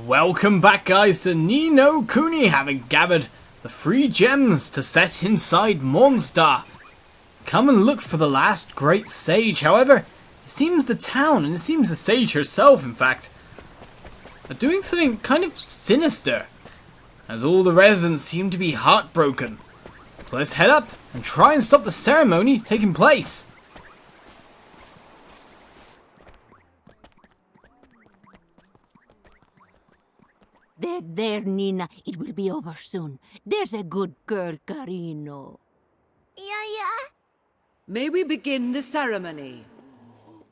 Welcome back, guys, to Ni no Kuni, having gathered the 3 gems to set inside Mornstar. Come and look for the last great sage. However, it seems the town, and it seems the sage herself, in fact, are doing something kind of sinister, as all the residents seem to be heartbroken. So let's head up and try and stop the ceremony taking place. There, Nina. It will be over soon. There's a good girl, Carino. Yeah. May we begin the ceremony?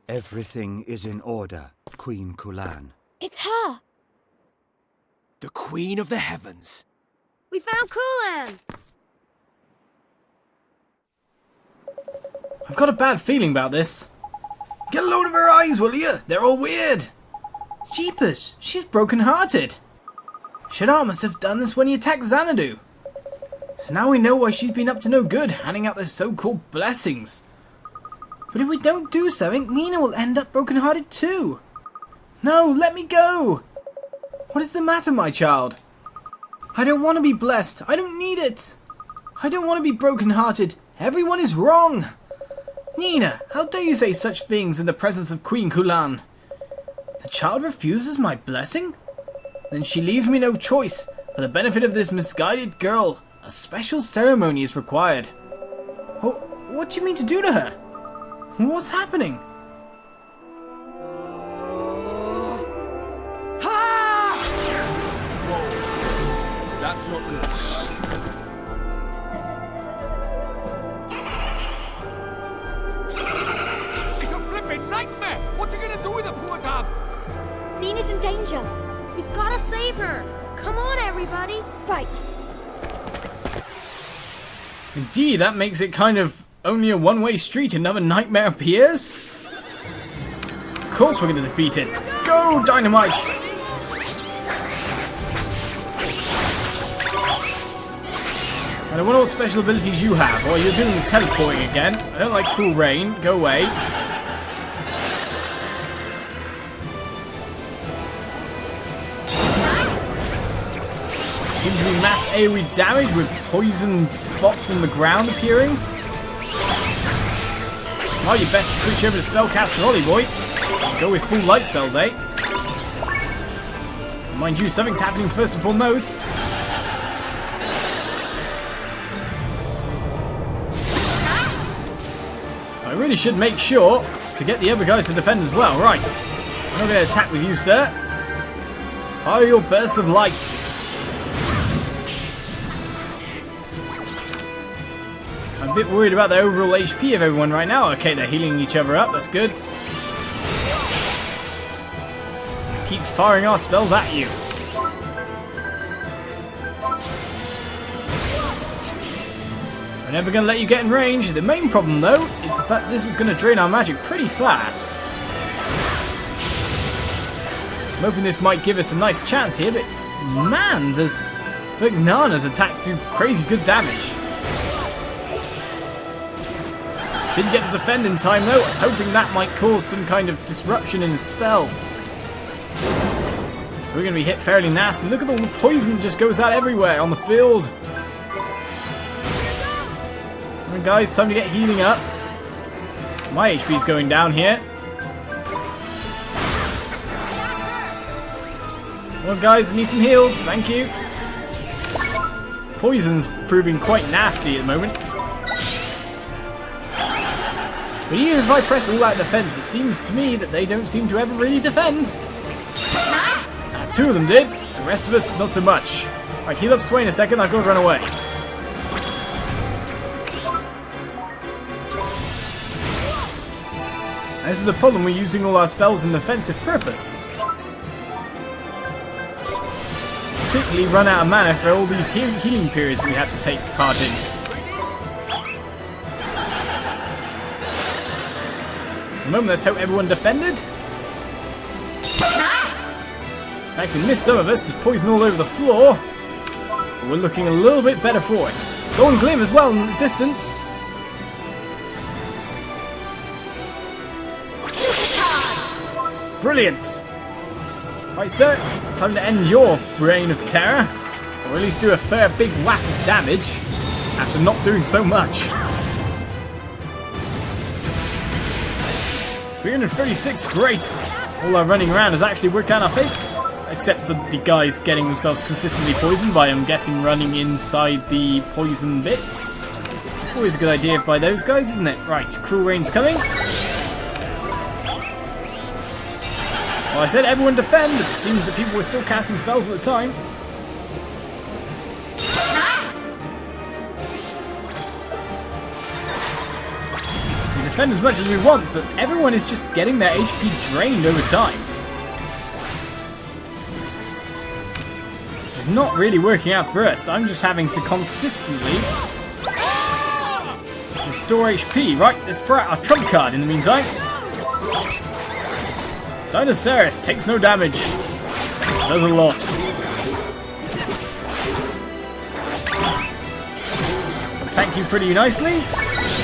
Everything is in order, Queen Kulan. It's her. The Queen of the Heavens. We found Khulan. I've got a bad feeling about this. Get a load of her eyes, will you? They're all weird. Jeepers, she's broken-hearted. Shadars must have done this when he attacked Xanadu. So now we know why she's been up to no good, handing out those so-called blessings. But if we don't do something, Nina will end up broken-hearted too. No, let me go. What is the matter, my child? I don't want to be blessed. I don't need it. I don't want to be broken-hearted. Everyone is wrong. Nina, how dare you say such things in the presence of Queen Kulan? The child refuses my blessing? Then she leaves me no choice. For the benefit of this misguided girl, a special ceremony is required. What do you mean to do to her? What's happening? Whoa, that's not good. It's a flipping nightmare! What's he gonna do with the poor dab? Nina's in danger. We've got to save her. Come on, everybody. Right. Indeed, that makes it kind of only a one-way street. Another nightmare appears? Of course we're going to defeat it. Go, Dynamite! I don't know what special abilities you have. Or you're doing the teleporting again. I don't like cruel rain. Go away. Seems to be mass AoE damage with poison spots in the ground appearing. Oh, you best switch over to Spellcaster Ollie, boy. Go with full light spells, eh? Mind you, something's happening first and foremost. I really should make sure to get the other guys to defend as well. Right. I'm not going to attack with you, sir. Fire your bursts of light. I'm a bit worried about the overall HP of everyone right now. Okay, they're healing each other up. That's good. Keep firing our spells at you. We're never going to let you get in range. The main problem, though, is the fact this is going to drain our magic pretty fast. I'm hoping this might give us a nice chance here, but man, does Nana's attack do crazy good damage. Didn't get to defend in time though. I was hoping that might cause some kind of disruption in his spell. So we're going to be hit fairly nasty. Look at all the poison that just goes out everywhere on the field. Alright guys, time to get healing up. My HP's going down here. Well guys, I need some heals. Thank you. Poison's proving quite nasty at the moment. But even if I press all out defense, it seems to me that they don't seem to ever really defend. 2 of them did, the rest of us not so much. Right, heal up Swain a second, I've got to run away. This is the problem, we're using all our spells in defensive purpose. Quickly run out of mana for all these healing periods that we have to take part in. At the moment, let's hope everyone defended. In fact, it missed some of us. There's poison all over the floor. But we're looking a little bit better for it. Golden Glim as well in the distance. Brilliant. Right, sir. Time to end your reign of terror. Or at least do a fair big whack of damage after not doing so much. 336, great. All our running around has actually worked out in our favour. Except for the guys getting themselves consistently poisoned by, I'm guessing, running inside the poison bits. Always a good idea by those guys, isn't it? Right, cruel rain's coming. Well, I said everyone defend, but it seems that people were still casting spells at the time. We defend as much as we want, but everyone is just getting their HP drained over time. It's not really working out for us. I'm just having to consistently restore HP. Right, let's throw out our trump card in the meantime. Dinosaurus takes no damage. Does a lot. Attack you pretty nicely.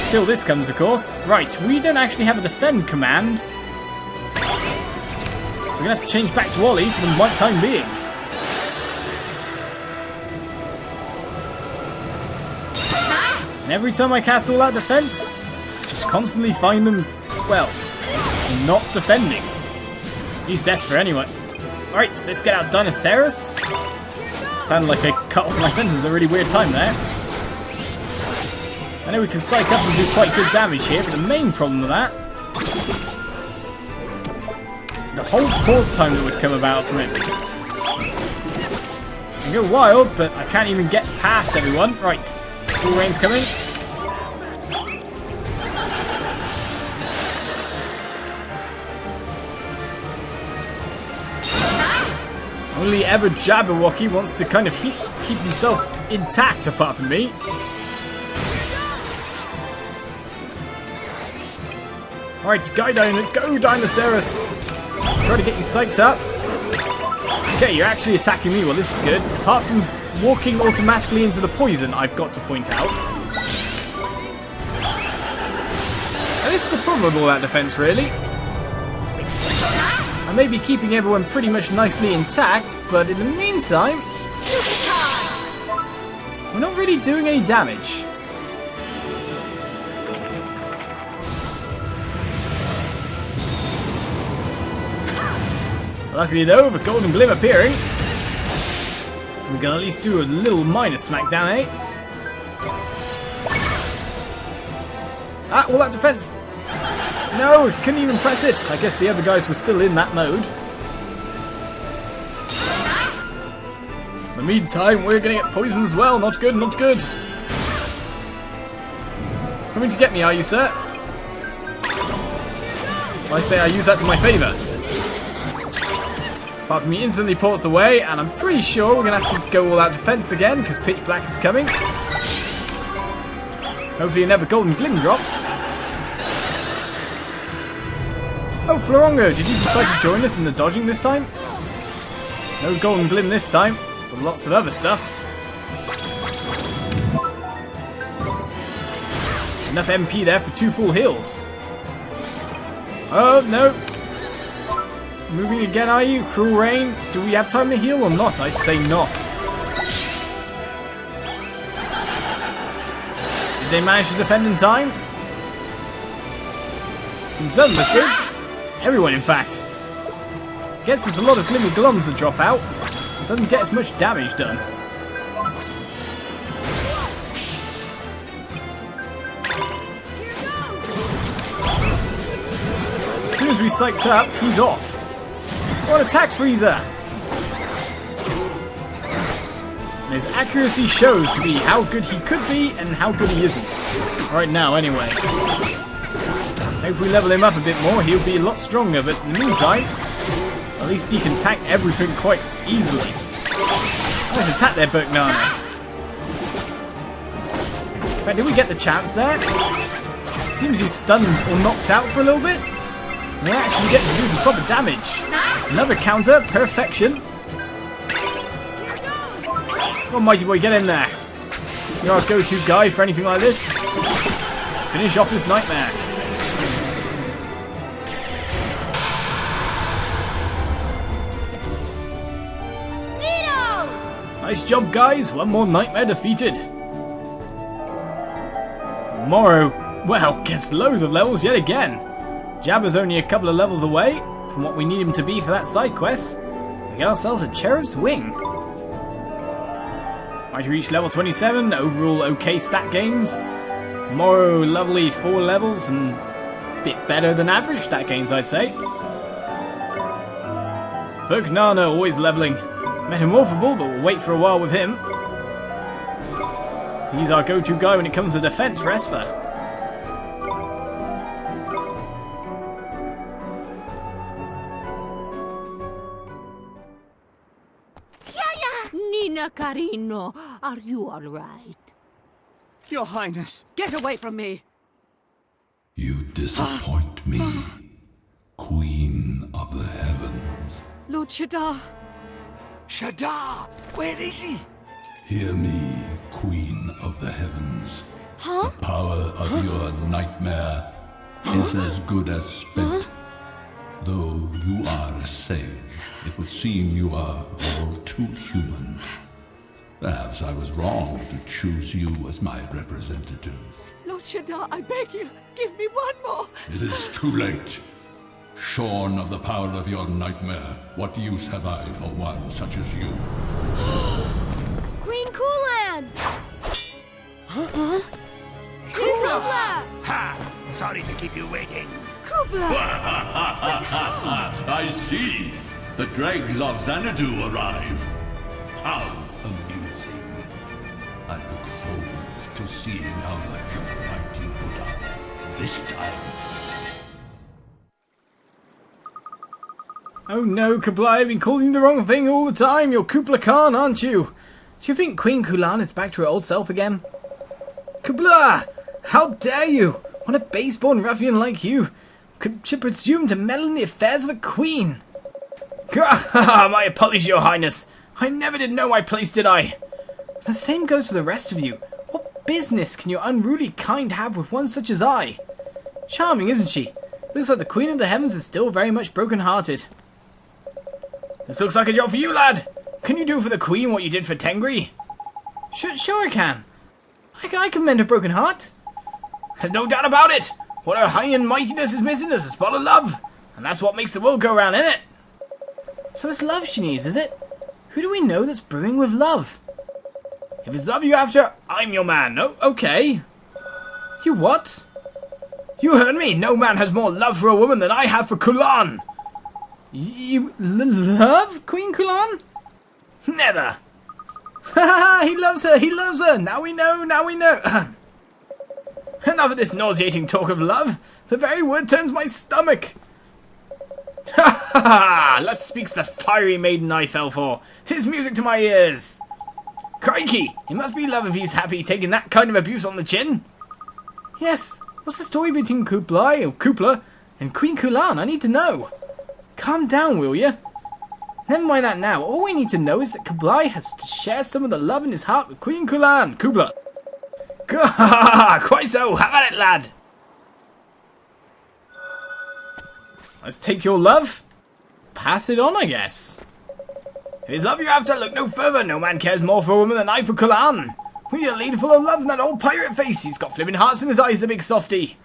Till this comes, of course. Right, we don't actually have a defend command. So we're going to have to change back to Ollie for the time being. And every time I cast all out defense, just constantly find them, well, not defending. He's desperate anyway. Alright, so let's get out Dinosaurus. Sounded like I cut off my sentence at a really weird time there. I know we can psych up and do quite good damage here, but the main problem with that, the whole pause time that would come about from it. I can go wild, but I can't even get past everyone. Right, full rain's coming. Only ever Jabberwocky wants to kind of keep himself intact apart from me. Alright, go Dinosaurus! Try to get you psyched up. Okay, you're actually attacking me. Well, this is good. Apart from walking automatically into the poison, I've got to point out. And this is the problem with all that defense, really. I may be keeping everyone pretty much nicely intact, but in the meantime, we're not really doing any damage. Luckily though, with a golden glim appearing, we can at least do a little minor smackdown, eh? Ah, all that defense! No, couldn't even press it. I guess the other guys were still in that mode. In the meantime, we're gonna get poisoned as well. Not good, not good. Coming to get me, are you, sir? I say I use that to my favour. Apart from he instantly ports away, and I'm pretty sure we're gonna have to go all out defense again because pitch black is coming. Hopefully another golden glim drops. Oh, Florongo, did you decide to join us in the dodging this time? No golden glim this time, but lots of other stuff. Enough MP there for 2 full heals. Oh, no. Moving again, are you? Cruel Rain. Do we have time to heal or not? I'd say not. Did they manage to defend in time? Seems understood. Everyone, in fact. Guess there's a lot of glimmy glums that drop out. It doesn't get as much damage done. As soon as we psyched up, he's off. What attack freezer! And his accuracy shows to be how good he could be and how good he isn't. Right now, anyway. Maybe if we level him up a bit more, he'll be a lot stronger, but in the meantime, at least he can tank everything quite easily. Nice attack there, Berknana. But did we get the chance there? Seems he's stunned or knocked out for a little bit. We actually get to do some proper damage. Another counter, perfection. Come on, Mighty Boy, get in there. You're our go-to guy for anything like this. Let's finish off this nightmare. Nice job, guys. One more nightmare defeated. Moro, well, gets loads of levels yet again. Jabba's only a couple of levels away from what we need him to be for that side quest. We get ourselves a Cherub's Wing. Might reach level 27, overall okay stat gains. Moro lovely 4 levels and a bit better than average stat gains, I'd say. Book Nana always leveling. Metamorphable, but we'll wait for a while with him. He's our go-to guy when it comes to defense for Esper. Nina Carino, are you all right? Your Highness. Get away from me! You disappoint me, Queen of the Heavens. Lord Shadar! Shadar! Where is he? Hear me, Queen of the Heavens. Huh? The power of your nightmare is as good as spent. Though you are a sage, it would seem you are all too human. Perhaps I was wrong to choose you as my representative. Lord Shadar, I beg you, give me one more! It is too late. Shorn of the power of your nightmare, what use have I for one such as you? Queen Kulan! Huh? Kublai! Ha! Sorry to keep you waiting. Kublai! I see. The dregs of Xanadu arrive. How amusing. I look forward to seeing how much of a fight you put up this time. Oh no, Kublai, I've been calling you the wrong thing all the time. You're Kublai Khan, aren't you? Do you think Queen Kulan is back to her old self again? Kublai! How dare you! What a base-born ruffian like you should presume to meddle in the affairs of a queen! My apologies, your highness. I never did know my place, did I? The same goes for the rest of you. What business can your unruly kind have with one such as I? Charming, isn't she? Looks like the Queen of the Heavens is still very much broken-hearted. This looks like a job for you, lad. Can you do for the Queen what you did for Tengri? Sure I can. I can mend a broken heart. There's no doubt about it. What her high and mightiness is missing is a spot of love. And that's what makes the world go round, innit? So it's love she needs, is it? Who do we know that's brewing with love? If it's love you're after, I'm your man. Oh, okay. You what? You heard me. No man has more love for a woman than I have for Kulan. You love Queen Kulan? Never. Ha he loves her. He loves her. Now we know. Now we know. Enough of this nauseating talk of love. The very word turns my stomach. Ha ha ha! Thus speaks the fiery maiden I fell for. 'Tis music to my ears. Crikey! It must be love if he's happy taking that kind of abuse on the chin. Yes. What's the story between Kublai or Kupla and Queen Kulan? I need to know. Calm down, will you? Never mind that now. All we need to know is that Kublai has to share some of the love in his heart with Queen Kulan. Kubla. Quite so. Have at it, lad. Let's take your love. Pass it on, I guess. If it's love you're after, look no further. No man cares more for a woman than I for Kulan. We need a leader full of love than that old pirate face. He's got flipping hearts in his eyes, the big softy.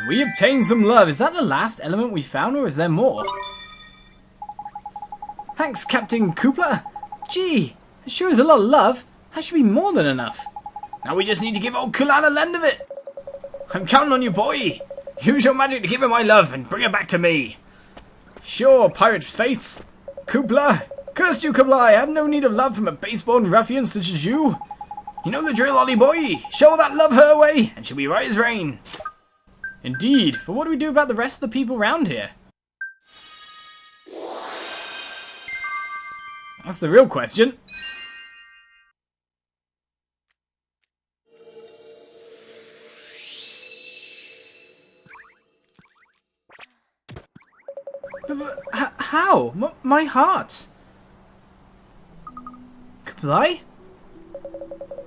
We obtained some love. Is that the last element we found, or is there more? Thanks, Captain Kupla. Gee, that sure is a lot of love. That should be more than enough. Now we just need to give old Kulan a lend of it. I'm counting on you, boy. Use your magic to give her my love and bring her back to me. Sure, pirate's face. Kupla. Curse you, Kublai. I have no need of love from a base-born ruffian such as you. You know the drill, Ollie boy. Show that love her way, and she'll be right as rain. Indeed, but what do we do about the rest of the people round here? That's the real question. But how? My heart. Kublai?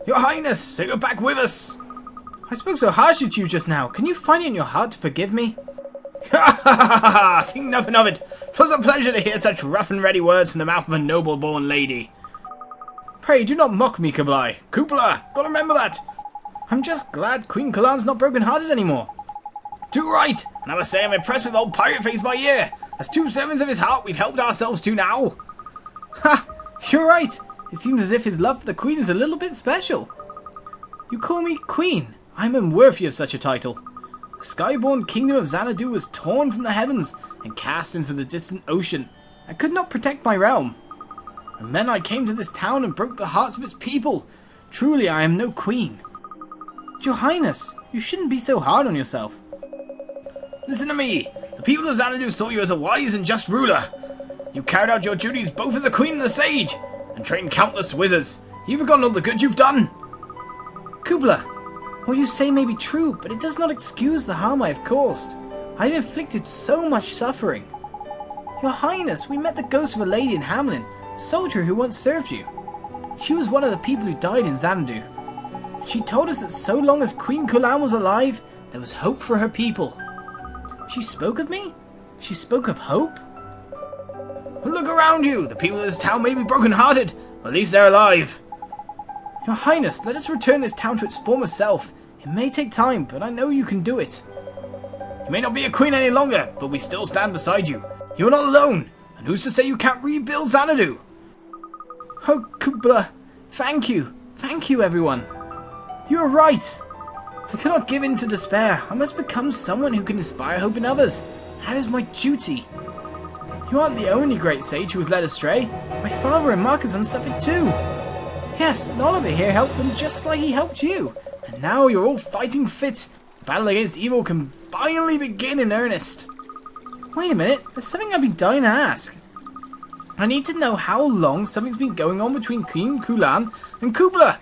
Your Highness, so you're back with us. I spoke so harshly to you just now. Can you find it in your heart to forgive me? Ha ha ha ha ha! Think nothing of it. 'Twas a pleasure to hear such rough and ready words from the mouth of a noble-born lady. Pray, do not mock me, Kublai. Kublai, gotta remember that. I'm just glad Queen Kulan's not broken-hearted anymore. Too right! And I must say I'm impressed with old Pirate Face by ear. As two servants of his heart we've helped ourselves to now. Ha! You're right. It seems as if his love for the Queen is a little bit special. You call me Queen. I'm unworthy of such a title. The skyborn kingdom of Xanadu was torn from the heavens and cast into the distant ocean. I could not protect my realm. And then I came to this town and broke the hearts of its people. Truly, I am no queen. But Your Highness, you shouldn't be so hard on yourself. Listen to me. The people of Xanadu saw you as a wise and just ruler. You carried out your duties both as a queen and a sage, and trained countless wizards. You've forgotten all the good you've done. Kublai, what you say may be true, but it does not excuse the harm I have caused. I have inflicted so much suffering. Your Highness, we met the ghost of a lady in Hamlin, a soldier who once served you. She was one of the people who died in Xanadu. She told us that so long as Queen Kulan was alive, there was hope for her people. She spoke of me? She spoke of hope? Look around you! The people of this town may be broken-hearted, but at least they're alive. Your Highness, let us return this town to its former self. It may take time, but I know you can do it. You may not be a queen any longer, but we still stand beside you. You are not alone, and who's to say you can't rebuild Xanadu? Oh, Kublai, thank you. Thank you, everyone. You are right. I cannot give in to despair. I must become someone who can inspire hope in others. That is my duty. You aren't the only great sage who was led astray. My father and Marcus suffered too. Yes, and Oliver here helped them just like he helped you. And now you're all fighting fit. The battle against evil can finally begin in earnest. Wait a minute, there's something I've been dying to ask. I need to know how long something's been going on between Queen Kulan and Kublai.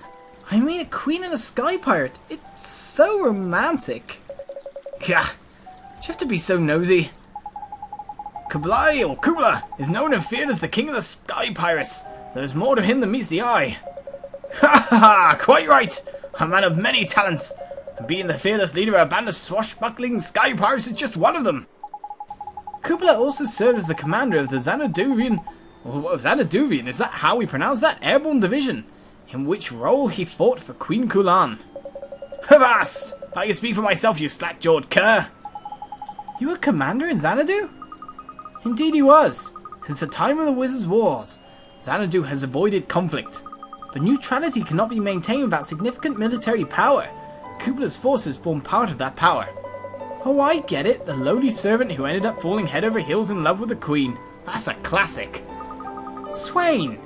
I mean, a queen and a sky pirate. It's so romantic. Gah, do you have to be so nosy? Kublai, or Kublai, is known and feared as the king of the sky pirates. There's more to him than meets the eye. Ha ha ha! Quite right! A man of many talents. And being the fearless leader of a band of swashbuckling sky pirates is just one of them. Kublai also served as the commander of the Xanaduvian... Xanaduvian, is that how we pronounce that? Airborne Division, in which role he fought for Queen Kulan. Avast! I can speak for myself, you slack-jawed cur. You were commander in Xanadu? Indeed he was. Since the time of the Wizards' Wars, Xanadu has avoided conflict. But neutrality cannot be maintained without significant military power. Kublai's forces form part of that power. Oh, I get it. The lowly servant who ended up falling head over heels in love with the queen. That's a classic. Swain,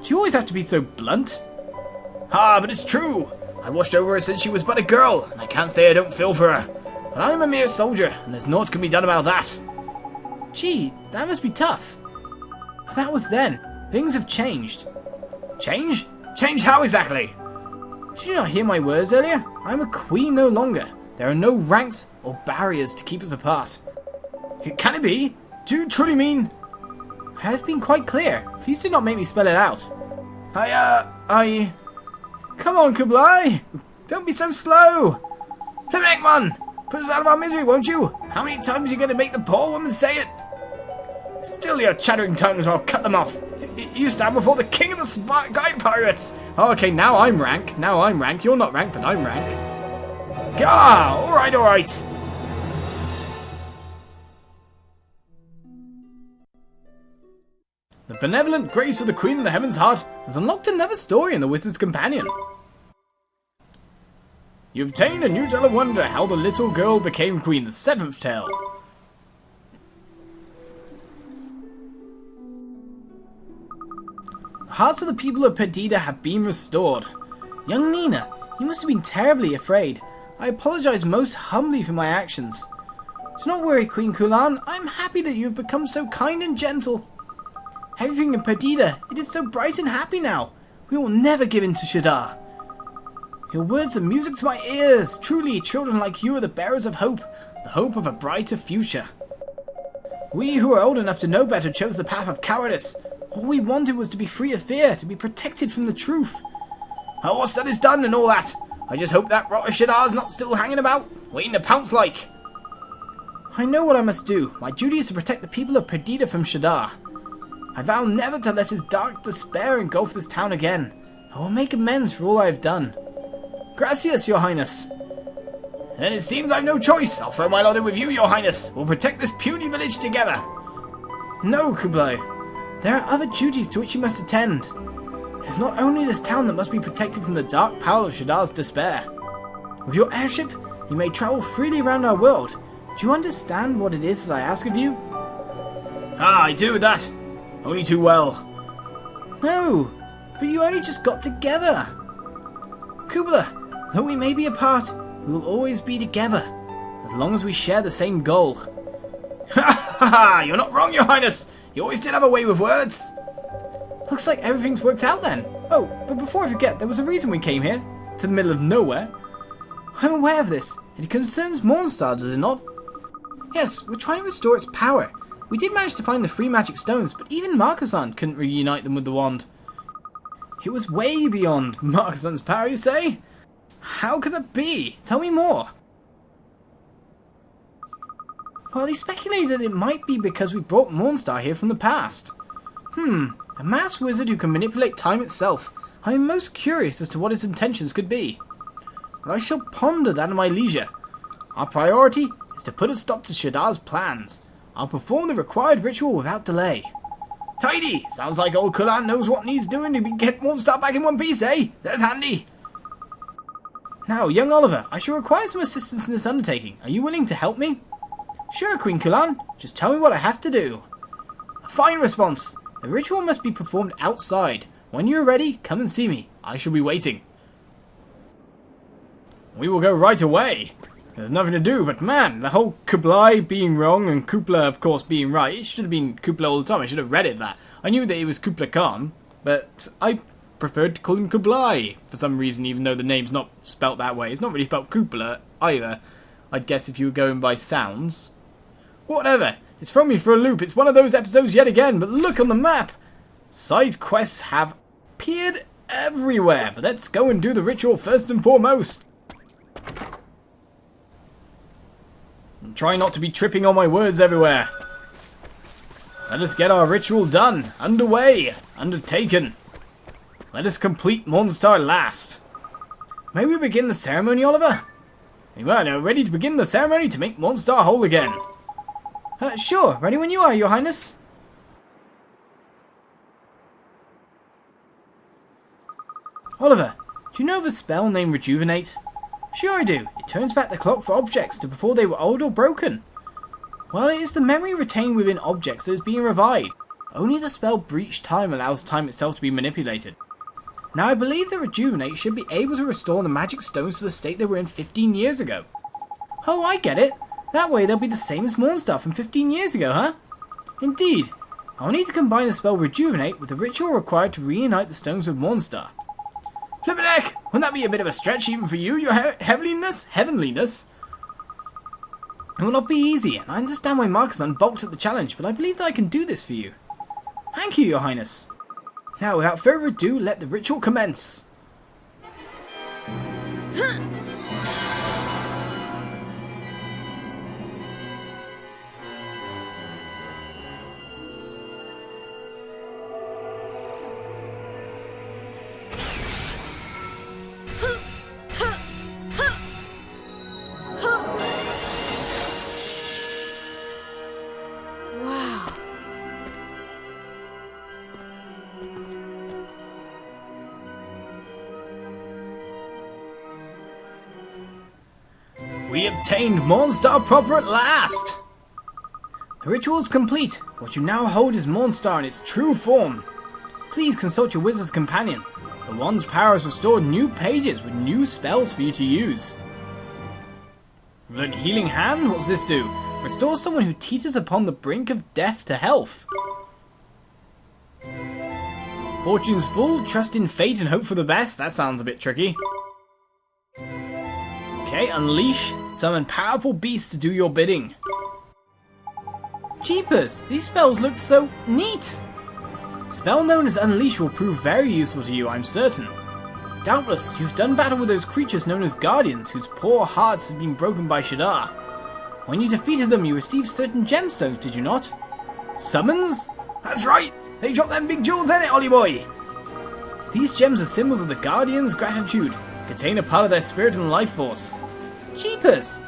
do you always have to be so blunt? Ah, but it's true. I watched over her since she was but a girl, and I can't say I don't feel for her. But I'm a mere soldier, and there's naught can be done about that. Gee, that must be tough. But that was then. Things have changed. Change? Change how exactly? Did you not hear my words earlier? I'm a queen no longer. There are no ranks or barriers to keep us apart. Can it be? Do you truly mean... I have been quite clear. Please do not make me spell it out. Come on, Kublai! Don't be so slow! Flipneckman! Put us out of our misery, won't you? How many times are you going to make the poor woman say it? Still your chattering tongues or I'll cut them off. You stand before the king of the sky pirates! Oh, okay, now I'm rank. You're not rank, but I'm rank. Gah! Alright. The benevolent grace of the Queen of the Heaven's Heart has unlocked another story in the Wizard's Companion. You obtain a new tale of wonder how the little girl became queen, the 7th tale. The hearts of the people of Perdida have been restored. Young Nina, you must have been terribly afraid. I apologize most humbly for my actions. Do not worry, Queen Kulan. I'm happy that you have become so kind and gentle. Everything in Perdida, it is so bright and happy now. We will never give in to Shadars. Your words are music to my ears. Truly, children like you are the bearers of hope, the hope of a brighter future. We who are old enough to know better chose the path of cowardice. All we wanted was to be free of fear, to be protected from the truth. Oh, what's done is done and all that. I just hope that rotter Shadar's not still hanging about, waiting to pounce like. I know what I must do. My duty is to protect the people of Perdida from Shadar. I vow never to let his dark despair engulf this town again. I will make amends for all I have done. Gracias, your highness. Then it seems I've no choice. I'll throw my lot in with you, your highness. We'll protect this puny village together. No, Kublai. There are other duties to which you must attend. It is not only this town that must be protected from the dark power of Shadar's despair. With your airship, you may travel freely around our world. Do you understand what it is that I ask of you? Ah, I do that. Only too well. No, but you only just got together. Kublai, though we may be apart, we will always be together, as long as we share the same goal. Ha ha ha! You're not wrong, your highness! You always did have a way with words! Looks like everything's worked out then. Oh, but before I forget, there was a reason we came here. To the middle of nowhere. I'm aware of this. It concerns Mornstar, does it not? Yes, we're trying to restore its power. We did manage to find the 3 magic stones, but even Markasan couldn't reunite them with the wand. It was way beyond Markasan's power, you say? How could that be? Tell me more. Well, he speculated that it might be because we brought Mornstar here from the past. A masked wizard who can manipulate time itself. I am most curious as to what his intentions could be. But I shall ponder that at my leisure. Our priority is to put a stop to Shadar's plans. I'll perform the required ritual without delay. Tidy! Sounds like old Kulan knows what needs doing to get Mornstar back in one piece, eh? That's handy. Now, young Oliver, I shall require some assistance in this undertaking. Are you willing to help me? Sure, Queen Kulan. Just tell me what I have to do. A fine response. The ritual must be performed outside. When you are ready, come and see me. I shall be waiting. We will go right away. There's nothing to do, but man, the whole Kublai being wrong and Kupla, of course, being right. It should have been Kupla all the time. I should have read it that. I knew that it was Kublai Khan, but I preferred to call him Kublai for some reason, even though the name's not spelt that way. It's not really spelt Kupla either. I'd guess if you were going by sounds. Whatever. It's thrown me for a loop. It's one of those episodes yet again, but look on the map. Side quests have appeared everywhere, but let's go and do the ritual first and foremost. And try not to be tripping on my words everywhere. Let us get our ritual done, underway, undertaken. Let us complete Mornstar last. May we begin the ceremony, Oliver? You are now ready to begin the ceremony to make Mornstar whole again. Sure, ready when you are, your highness. Oliver, do you know of a spell named Rejuvenate? Sure I do. It turns back the clock for objects to before they were old or broken. Well, it is the memory retained within objects that is being revived. Only the spell Breach Time allows time itself to be manipulated. Now, I believe that Rejuvenate should be able to restore the magic stones to the state they were in 15 years ago. Oh, I get it. That way they'll be the same as Mornstar from 15 years ago, huh? Indeed. I'll need to combine the spell Rejuvenate with the ritual required to reunite the stones with Mornstar. Flippin' heck! Wouldn't that be a bit of a stretch even for you, your heavenliness? It will not be easy, and I understand why Markasan balked at the challenge, but I believe that I can do this for you. Thank you, your highness. Now, without further ado, let the ritual commence. We obtained Mornstar proper at last! The ritual is complete. What you now hold is Mornstar in its true form. Please consult your wizard's companion. The wand's power has restored new pages with new spells for you to use. Learn Healing Hand? What's this do? Restore someone who teeters upon the brink of death to health. Fortune's full, trust in fate and hope for the best? That sounds a bit tricky. Okay, Unleash. Summon powerful beasts to do your bidding. Jeepers, these spells look so neat. Spell known as Unleash will prove very useful to you, I'm certain. Doubtless, you've done battle with those creatures known as Guardians, whose poor hearts have been broken by Shadar. When you defeated them, you received certain gemstones, did you not? Summons? That's right! They dropped them big jewels in it, Ollie boy! These gems are symbols of the Guardians' gratitude, contain a part of their spirit and life force. Jeepers!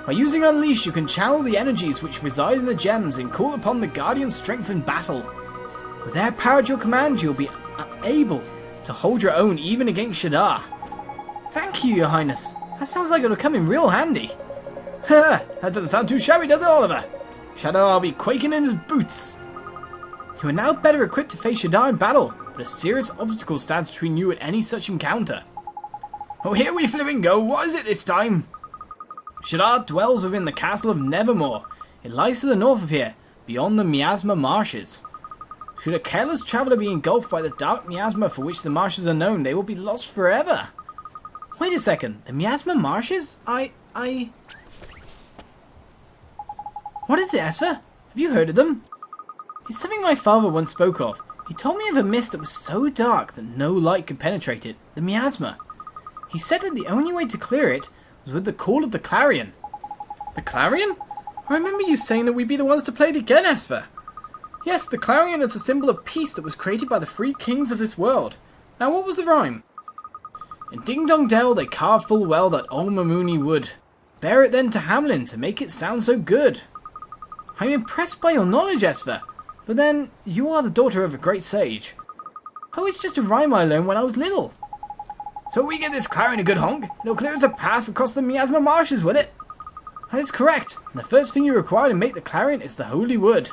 By using Unleash, you can channel the energies which reside in the gems and call upon the Guardian's strength in battle. With their power at your command, you'll be able to hold your own even against Shadar. Thank you, Your Highness. That sounds like it'll come in real handy. Ha! That doesn't sound too shabby, does it, Oliver? Shadar will be quaking in his boots. You are now better equipped to face Shadar in battle, but a serious obstacle stands between you and any such encounter. Oh, here we flipping go. What is it this time? Shadar dwells within the castle of Nevermore. It lies to the north of here, beyond the Miasma marshes. Should a careless traveller be engulfed by the dark miasma for which the marshes are known, they will be lost forever. Wait a second, the miasma marshes? What is it, Esfer? Have you heard of them? It's something my father once spoke of. He told me of a mist that was so dark that no light could penetrate it, the miasma. He said that the only way to clear it was with the call of the clarion. The clarion? I remember you saying that we'd be the ones to play it again, Esfer. Yes, the clarion is a symbol of peace that was created by the three kings of this world. Now what was the rhyme? In Ding Dong Dell they carved full well that old Mamuni would. Bear it then to Hamlin to make it sound so good. I'm impressed by your knowledge, Esfer, but then you are the daughter of a great sage. Oh, it's just a rhyme I learned when I was little. So we give this clarion a good honk, it'll clear us a path across the miasma marshes, will it? That is correct, and the first thing you require to make the clarion is the holy wood.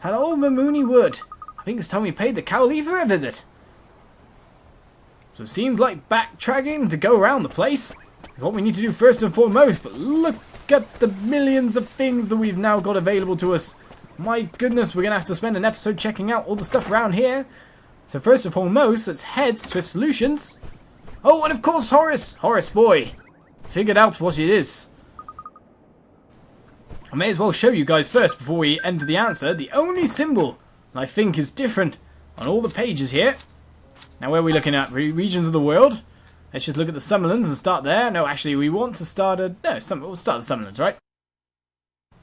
That old Mamuni wood. I think it's time we paid the Cowleaver a visit. So it seems like backtracking to go around the place is what we need to do first and foremost, but look at the millions of things that we've now got available to us. My goodness, we're going to have to spend an episode checking out all the stuff around here. So first and foremost, let's head to Swift Solutions. Oh, and of course Horace! Horace boy! Figured out what it is. I may as well show you guys first before we enter the answer. The only symbol I think is different on all the pages here. Now where are we looking at? Regions of the world. Let's just look at the Summerlands and start there. No, actually we want to start we'll start the Summerlands, right?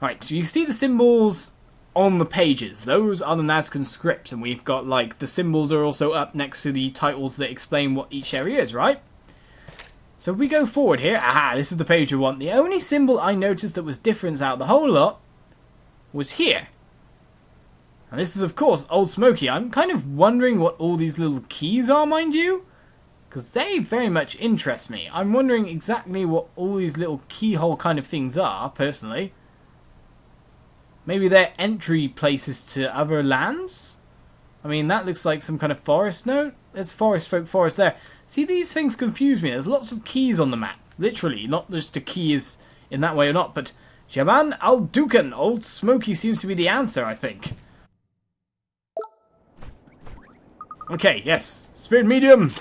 Right, so you see the symbols on the pages. Those are the Nazcan script, and we've got like the symbols are also up next to the titles that explain what each area is, right? So if we go forward here, aha, this is the page we want. The only symbol I noticed that was different out of the whole lot was here. And this is, of course, Old Smoky. I'm kind of wondering what all these little keys are, mind you. Because they very much interest me. I'm wondering exactly what all these little keyhole kind of things are, personally. Maybe they're entry places to other lands? I mean, that looks like some kind of forest. No, there's forest folk forest there. See, these things confuse me. There's lots of keys on the map. Literally, not just a key is in that way or not, but Shaban al-Dukan, Old Smoky seems to be the answer, I think. Okay, yes. Spirit medium.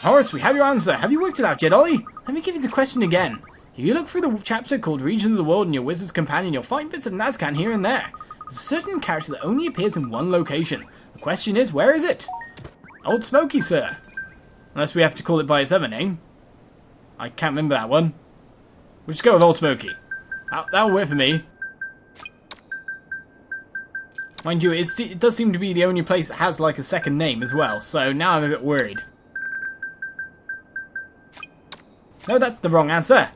Horace, we have your answer. Have you worked it out yet, Ollie? Let me give you the question again. If you look through the chapter called Region of the World in your Wizard's Companion, you'll find bits of Nazcan here and there. There's a certain character that only appears in one location. The question is, where is it? Old Smoky, sir. Unless we have to call it by its other name. I can't remember that one. We'll just go with Old Smoky. That'll work for me. Mind you, it does seem to be the only place that has like a second name as well, so now I'm a bit worried. No, that's the wrong answer.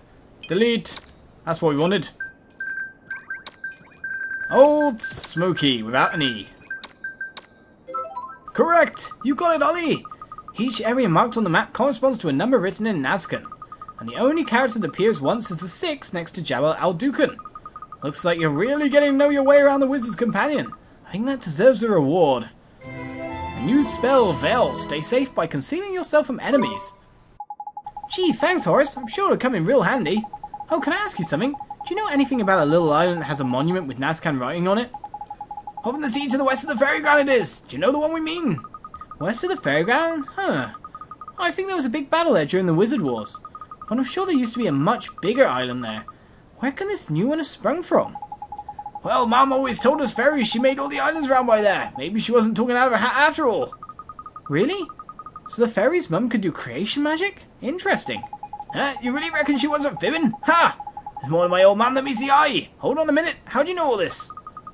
Delete. That's what we wanted. Old Smoky, without an E. Correct! You got it, Ollie! Each area marked on the map corresponds to a number written in Nazcan, and the only character that appears once is the 6 next to Jabal al-Dukan. Looks like you're really getting to know your way around the Wizard's Companion. I think that deserves a reward. A new spell, Veil. Stay safe by concealing yourself from enemies. Gee, thanks, Horace. I'm sure it'll come in real handy. Oh, can I ask you something? Do you know anything about a little island that has a monument with Nazcan writing on it? Off in the sea to the west of the fairy ground it is. Do you know the one we mean? West of the fairy ground? Huh. I think there was a big battle there during the Wizard Wars. But I'm sure there used to be a much bigger island there. Where can this new one have sprung from? Well, Mum always told us fairies she made all the islands round by there. Maybe she wasn't talking out of her hat after all. Really? So the fairies' mum could do creation magic? Interesting. Huh? You really reckon she wasn't fibbing? Ha! There's more to my old man than meets the eye. Hold on a minute. How do you know all this?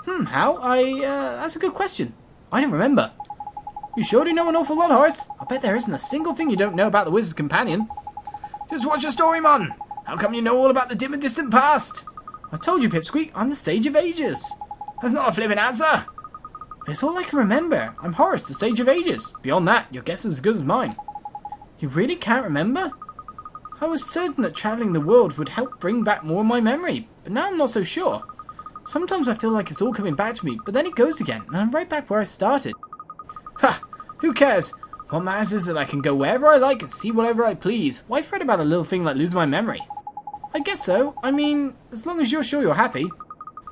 How? That's a good question. I don't remember. You sure do know an awful lot, Horace. I bet there isn't a single thing you don't know about the Wizard's Companion. Just watch your story, man. How come you know all about the dim and distant past? I told you, Pipsqueak, I'm the Sage of Ages. That's not a flippant answer. But it's all I can remember. I'm Horace, the Sage of Ages. Beyond that, your guess is as good as mine. You really can't remember? I was certain that travelling the world would help bring back more of my memory, but now I'm not so sure. Sometimes I feel like it's all coming back to me, but then it goes again, and I'm right back where I started. Ha! Who cares? What matters is that I can go wherever I like and see whatever I please. Why fret about a little thing like losing my memory? I guess so. I mean, as long as you're sure you're happy.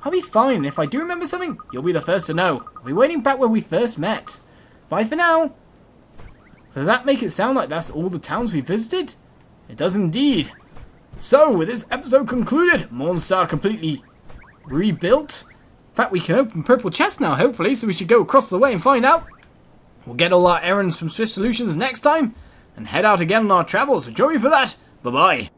I'll be fine. If I do remember something, you'll be the first to know. I'll be waiting back where we first met. Bye for now. So does that make it sound like that's all the towns we visited? It does indeed. So, with this episode concluded, Mornstar completely rebuilt. In fact, we can open Purple Chest now, hopefully, so we should go across the way and find out. We'll get all our errands from Swift Solutions next time, and head out again on our travels, so join me for that. Bye-bye.